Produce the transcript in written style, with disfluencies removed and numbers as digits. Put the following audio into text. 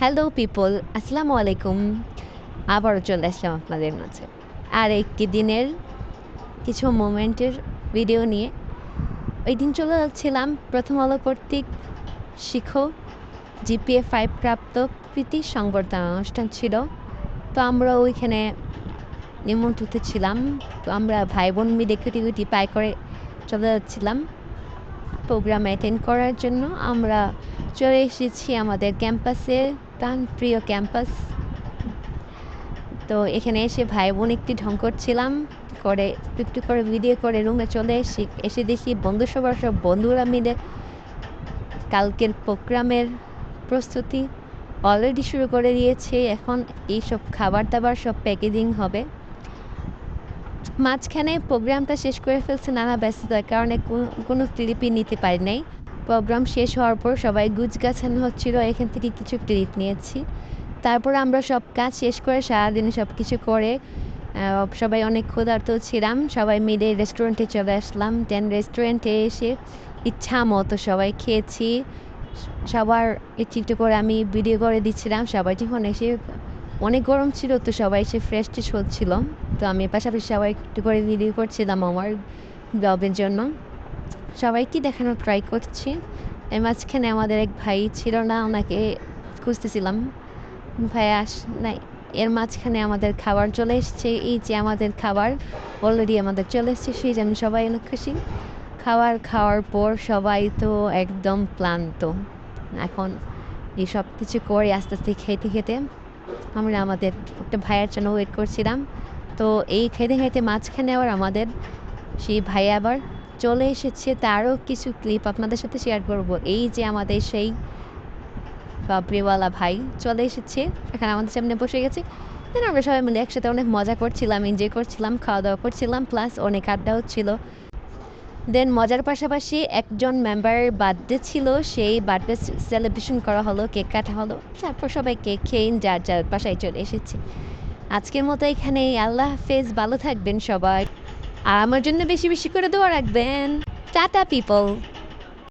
Hello people, আসসালামু আলাইকুম। আবারও চলে আসলাম আপনাদের মাঝে আর একটি দিনের কিছু মোমেন্টের ভিডিও নিয়ে। ওই দিন চলে যাচ্ছিলাম প্রথম আলো কর্তৃক শিখো জিপিএ 5 প্রাপ্ত কৃতি সংবর্ধনা অনুষ্ঠান ছিল। তো আমরা ওইখানে নিমন্ত্রিত ছিলাম। তো আমরা ভাই বোন মিলে কুটি কুটি পায় করে চলে যাচ্ছিলাম প্রোগ্রাম অ্যাটেন্ড করার জন্য। আমরা চলে এসেছি আমাদের ক্যাম্পাসে, প্রাণপ্রিয় ক্যাম্পাস। তো এখানে এসে ভাই বোন একটি ঢং করছিলাম, করে একটু করে ভিডিও করে রুমে চলে এসে দেখি সবার সব বন্ধুরা মিলে কালকের প্রোগ্রামের প্রস্তুতি অলরেডি শুরু করে দিয়েছে। এখন এইসব খাবার দাবার সব প্যাকেজিং হবে। মাঝখানে প্রোগ্রামটা শেষ করে ফেলছে নানা ব্যস্ততার কারণে কোনো ক্লিপই নিতে পারি নাই। প্রোগ্রাম শেষ হওয়ার পর সবাই গুছগাছানো হচ্ছিল, এখান থেকে কিছু ক্লিপ নিয়েছি। তারপর আমরা সব কাজ শেষ করে সারাদিনে সব কিছু করে সবাই অনেক ক্ষুধার্ত ছিলাম। সবাই মিলে রেস্টুরেন্টে চলে আসলাম। রেস্টুরেন্টে এসে ইচ্ছা মতো সবাই খেয়েছি। সবার একটু একটু করে আমি ভিডিও করে দিচ্ছিলাম। সবাই যখন এসে, অনেক গরম ছিল তো সবাই এসে ফ্রেশ ট্রেশ হচ্ছিল। তো আমি পাশাপাশি সবাই একটু করে ভিডিও করছিলাম আমার ব্লগের জন্য। সবাইকে দেখানোর ট্রাই করছি। এর মাঝখানে আমাদের এক ভাই ছিল না, ওনাকে খুঁজতেছিলাম, ভাই নাই। এর মাঝখানে আমাদের খাবার চলে এসছে। এই যে আমাদের খাবার অলরেডি আমাদের চলে এসছে, সেই জন্য সবাই অনেক খুশি। খাওয়ার পর সবাই তো একদম ক্লান্ত। এখন এই সব কিছু করে আস্তে আস্তে খেতে খেতে আমরা আমাদের একটা ভাইয়ের জন্য ওয়েট করছিলাম। তো এই খেতে খেতে মাঝখানে আবার আমাদের সেই ভাই আবার চলে এসেছে। তারও কিছু ক্লিপ আপনাদের সাথে শেয়ার করব। এই যে আমাদের সেই বাবরিওয়ালা ভাই চলে এসেছে, এখানে আমাদের সামনে বসে গেছে। দেন আমরা সবাই মিলে একসাথে অনেক মজা করছিলাম, এনজয় করছিলাম, খাওয়া দাওয়া করছিলাম, প্লাস অনেক আড্ডাও ছিল। দেন মজার পাশাপাশি একজন মেম্বারের বার্থডে ছিল, সেই বার্থডে সেলিব্রেশন করা হলো, কেক কাটা হলো। তারপর সবাই কেক খেয়ে যার যার বাসায় চলে এসেছে। আজকের মতো এখানেই। আল্লাহ হাফেজ, ভালো থাকবেন সবাই। আর আমার জন্য বেশি বেশি করে দোয়া রাখবেন। Tata people.